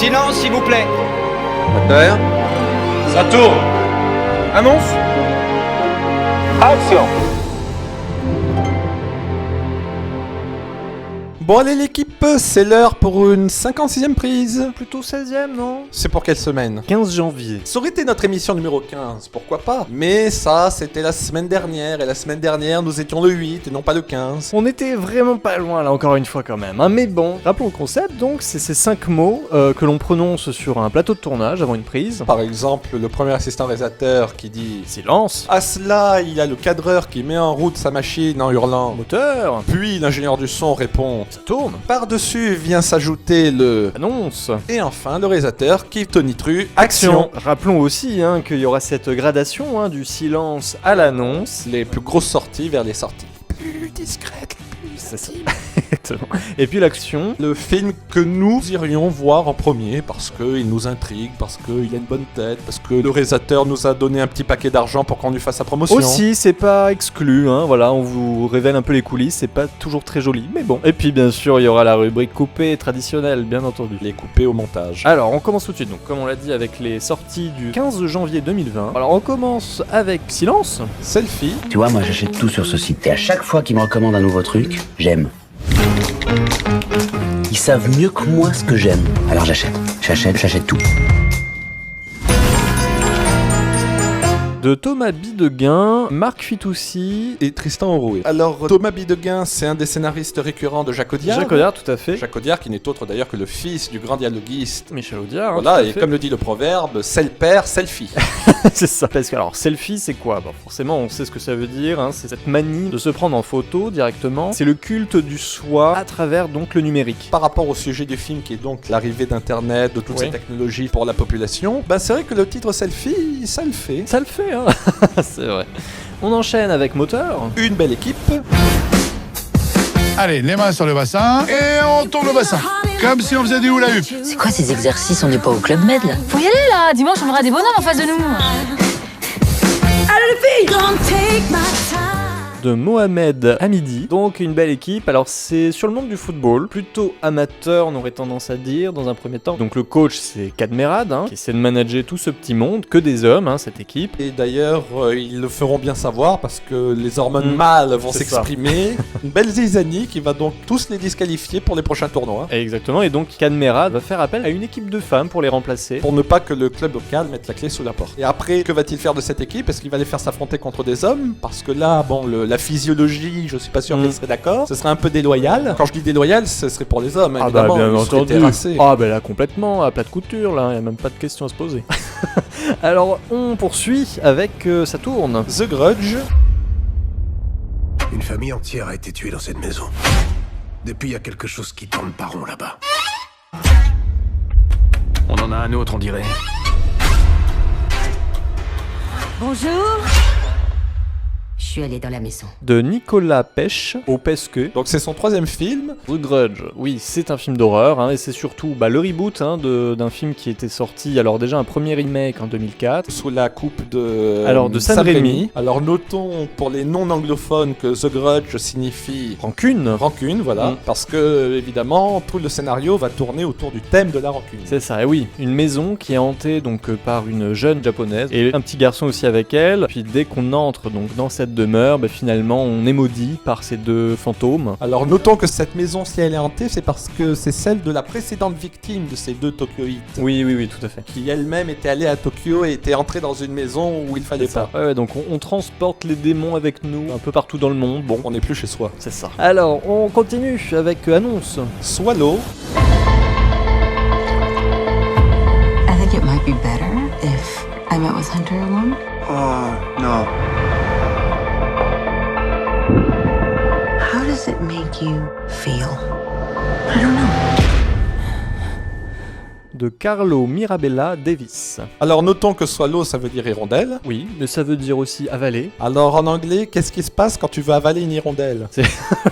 Silence, s'il vous plaît. Moteur. Ça tourne. Annonce. Action. Bon allez l'équipe, c'est l'heure pour une 56e prise. Plutôt 16ème, non? C'est pour quelle semaine? 15 janvier. Ça aurait été notre émission numéro 15, pourquoi pas? Mais ça, c'était la semaine dernière, et la semaine dernière, nous étions le 8 et non pas le 15. On était vraiment pas loin là, encore une fois quand même, hein. Mais bon, rappelons le concept, donc c'est ces 5 mots que l'on prononce sur un plateau de tournage avant une prise. Par exemple, le premier assistant réalisateur qui dit « Silence. À cela, il y a le cadreur qui met en route sa machine en hurlant. Moteur. Puis l'ingénieur du son répond. Ça tourne. Par-dessus vient s'ajouter le. Annonce. Et enfin, le réalisateur qui tonitru. Action. Rappelons aussi qu'il y aura cette gradation du silence à l'annonce. Les plus grosses sorties vers les sorties plus discrètes, les plus accessibles. Exactement. Et puis l'action. Le film que nous irions voir en premier parce qu'il nous intrigue, parce qu'il a une bonne tête, parce que le réalisateur nous a donné un petit paquet d'argent pour qu'on lui fasse sa promotion. Aussi, c'est pas exclu, voilà, on vous révèle un peu les coulisses, c'est pas toujours très joli, mais bon. Et puis bien sûr, il y aura la rubrique coupée traditionnelle, bien entendu. Les coupés au montage. Alors, on commence tout de suite, donc comme on l'a dit, avec les sorties du 15 janvier 2020. Alors, on commence avec Silence. Selfie. Tu vois, moi j'achète tout sur ce site. Et à chaque fois qu'ils me recommandent un nouveau truc, j'aime. Ils savent mieux que moi ce que j'aime. Alors j'achète tout. De Thomas Bidegain, Marc Fitoussi et Tristan Oroué. Alors, Thomas Bidegain, c'est un des scénaristes récurrents de Jacques Audiard. Jacques Audiard, tout à fait. Jacques Audiard, qui n'est autre d'ailleurs que le fils du grand dialoguiste Michel Audiard. Voilà, et comme le dit le proverbe, c'est le père, c'est le fille. C'est ça. Parce que, alors, selfie, c'est quoi? Bon, forcément, on sait ce que ça veut dire, c'est cette manie de se prendre en photo directement. C'est le culte du soi à travers donc le numérique. Par rapport au sujet du film, qui est donc l'arrivée d'Internet, de toutes ces technologies pour la population, c'est vrai que le titre selfie, ça le fait. Ça le fait, c'est vrai. On enchaîne avec Moteur. Une belle équipe. Allez, les mains sur le bassin et on tourne le bassin. Comme si on faisait du hula hoop. C'est quoi ces exercices? On n'est pas au Club Med là? Faut y aller là, dimanche on verra des bonhommes en face de nous. Allez les filles! De Mohamed Hamidi, donc une belle équipe. Alors c'est sur le monde du football, plutôt amateur on aurait tendance à dire dans un premier temps. Donc le coach c'est Kadmerad, qui essaie de manager tout ce petit monde, que des hommes cette équipe. Et d'ailleurs ils le feront bien savoir parce que les hormones mâles vont s'exprimer. Une belle zizanie qui va donc tous les disqualifier pour les prochains tournois. Exactement, et donc Kadmerad va faire appel à une équipe de femmes pour les remplacer. Pour ne pas que le club local mette la clé sous la porte. Et après, que va-t-il faire de cette équipe? Est-ce qu'il va les faire s'affronter contre des hommes? Parce que là, la physiologie, je suis pas sûr qu'elle serait d'accord. Ce serait un peu déloyal. Quand je dis déloyal, ce serait pour les hommes, évidemment. Bien entendu. Là complètement, à plat de couture, là, y a même pas de question à se poser. Alors, on poursuit avec Ça tourne. The Grudge. Une famille entière a été tuée dans cette maison. Depuis, il y a quelque chose qui tourne pas rond là-bas. On en a un autre, on dirait. Bonjour. Je suis allée dans la maison. De Nicolas Pêche, au Pesque. Donc c'est son 3e film. The Grudge, oui, c'est un film d'horreur, et c'est surtout le reboot d'un film qui était sorti, alors déjà un premier remake en 2004. Sous la coupe de Sam Raimi. Alors notons pour les non-anglophones que The Grudge signifie rancune, voilà, parce que évidemment tout le scénario va tourner autour du thème de la rancune. C'est ça, et oui, une maison qui est hantée donc par une jeune japonaise, et un petit garçon aussi avec elle, puis dès qu'on entre donc dans cette demeure, finalement on est maudit par ces deux fantômes. Alors notons que cette maison, si elle est hantée, c'est parce que c'est celle de la précédente victime de ces deux Tokyoïtes. Oui, tout à fait. Qui elle-même était allée à Tokyo et était entrée dans une maison où il fallait pas. Ouais, donc on transporte les démons avec nous un peu partout dans le monde. Bon, on n'est plus chez soi. C'est ça. Alors, on continue avec Annonce. Swallow. I think it might be better if I met with Hunter alone. Oh, no. How does it make you feel? I don't know. De Carlo Mirabella Davis. Alors notons que swallow ça veut dire hirondelle. Oui, mais ça veut dire aussi avaler. Alors en anglais, qu'est-ce qui se passe quand tu veux avaler une hirondelle?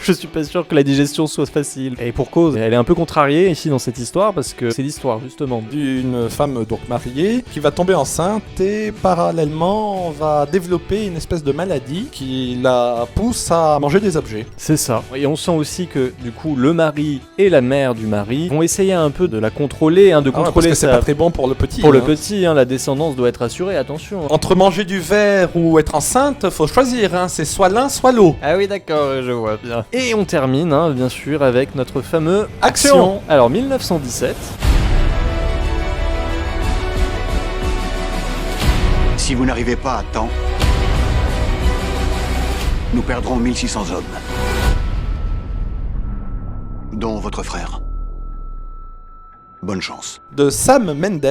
Je suis pas sûr que la digestion soit facile. Et pour cause, elle est un peu contrariée ici dans cette histoire parce que c'est l'histoire justement d'une femme donc mariée qui va tomber enceinte et parallèlement va développer une espèce de maladie qui la pousse à manger des objets. C'est ça. Et on sent aussi que du coup le mari et la mère du mari vont essayer un peu de la contrôler, de parce contrôler que c'est ça. pas très bon pour le petit. Pour le hein. petit, hein, la descendance doit être assurée, attention. Entre manger du verre ou être enceinte, faut choisir, hein. C'est soit l'un, soit l'autre. Ah oui, d'accord, je vois bien. Et on termine, hein, bien sûr, avec notre fameux Action. Alors, 1917. Si vous n'arrivez pas à temps, nous perdrons 1600 hommes. Dont votre frère. Bonne chance. De Sam Mendes.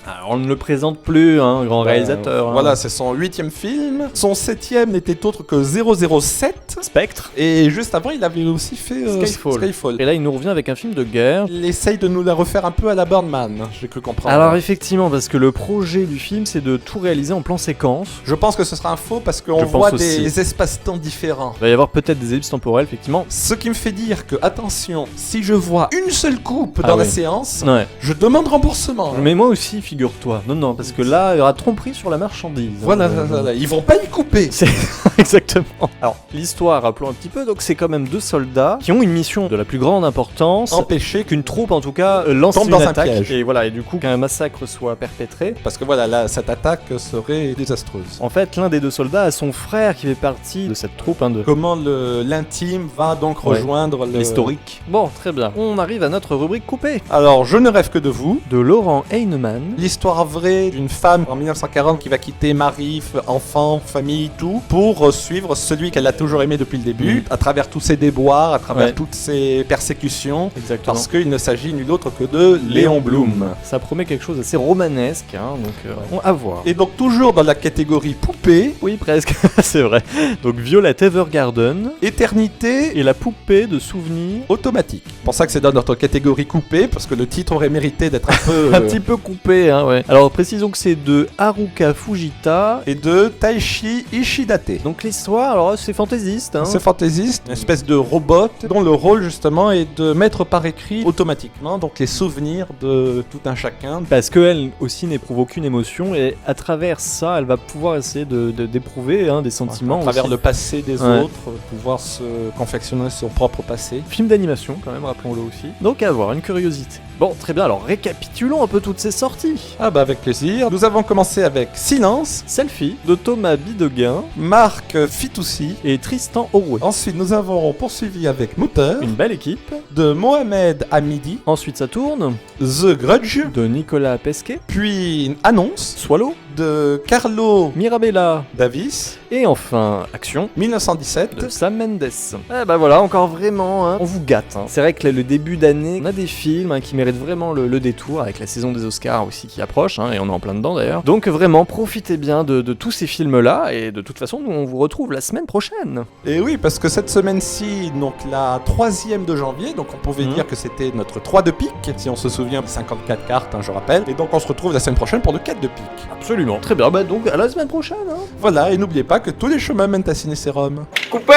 Alors, on ne le présente plus, hein, grand réalisateur. hein. Voilà, c'est son 8e film. Son 7e n'était autre que 007. Spectre. Et juste avant, il avait aussi fait Skyfall. Et là, il nous revient avec un film de guerre. Il essaye de nous la refaire un peu à la Birdman, j'ai cru comprendre. Alors effectivement, parce que le projet du film, c'est de tout réaliser en plan séquence. Je pense que ce sera un faux parce qu'on Je voit pense aussi. des espaces-temps différents. Il va y avoir peut-être des ellipses temporelles, effectivement. Ce qui me fait dire que, attention, si je vois une seule coupe dans la oui. séance, Ouais. je demande remboursement. Mais moi aussi, figure-toi. Non, parce que là, il y aura tromperie sur la marchandise. Voilà, hein. voilà, ils vont pas y couper. C'est exactement. Alors, l'histoire, rappelons un petit peu, donc c'est quand même 2 soldats qui ont une mission de la plus grande importance. Empêcher Qu'une troupe, en tout cas, lance Tombe une dans un attaque. piège. Et voilà, et du coup, qu'un massacre soit perpétré. Parce que voilà, là, cette attaque serait désastreuse. En fait, l'un des 2 soldats a son frère qui fait partie de cette troupe, hein, de Comment l'intime va donc Ouais. rejoindre l'historique. Bon, très bien. On arrive à notre rubrique coupée. Alors, Je ne rêve que de vous. De Laurent Heinemann. L'histoire vraie d'une femme en 1940 qui va quitter mari, enfant, famille, tout, pour suivre celui qu'elle a toujours aimé depuis le début, à travers tous ses déboires, à travers Ouais. toutes ses persécutions, Exactement. parce qu'il ne s'agit nul autre que de Léon Blum. Ça promet quelque chose d'assez romanesque, hein, donc à voir. Et donc toujours dans la catégorie poupée, Oui, presque, c'est vrai. Donc Violet Evergarden éternité et la poupée de souvenirs. automatique. C'est pour ça que c'est dans notre catégorie coupée, parce que le titre aurait mérité d'être un peu... Un petit peu coupé, hein, ouais. Alors précisons que c'est de Haruka Fujita. Et de Taishi Ishidate. Donc l'histoire, alors c'est fantaisiste, hein. C'est fantaisiste, une espèce de robot dont le rôle justement est de mettre par écrit automatiquement donc les souvenirs de tout un chacun. Parce qu'elle aussi n'éprouve aucune émotion et à travers ça, elle va pouvoir essayer d'éprouver hein, des sentiments. À travers aussi. le passé des Ouais. autres, pouvoir se confectionner son propre passé. Film d'animation quand même, rappelons-le aussi. Donc à voir, une curiosité. Bon, très bien, alors récapitulons un peu toutes ces sorties. Ah bah avec plaisir. Nous avons commencé avec Silence, Selfie de Thomas Bidegain Marc Fitoussi. et Tristan Orouet. Ensuite nous avons poursuivi avec Moteur, Une belle équipe. de Mohamed Hamidi, Ensuite ça tourne The Grudge, de Nicolas Pesquet, puis une Annonce, Swallow, de Carlo Mirabella Davis, et enfin Action 1917. de Sam Mendes. Eh bah voilà, encore vraiment, hein, on vous gâte. Hein. C'est vrai que le début d'année, on a des films hein, qui méritent vraiment le détour, avec la saison des Oscars aussi qui approche, hein, et on est en plein dedans d'ailleurs. Donc vraiment, profitez bien de tous ces films-là, et de toute façon, nous on vous retrouve la semaine prochaine. Et oui, parce que cette semaine-ci, donc la 3e de janvier, donc on pouvait dire que c'était notre 3 de pique, si on se souvient, 54 cartes, hein, je rappelle. Et donc on se retrouve la semaine prochaine pour le 4 de pique. Absolument. Très bien, bah donc à la semaine prochaine. Hein. Voilà, et n'oubliez pas que tous les chemins mènent à Ciné Sérum. Coupé.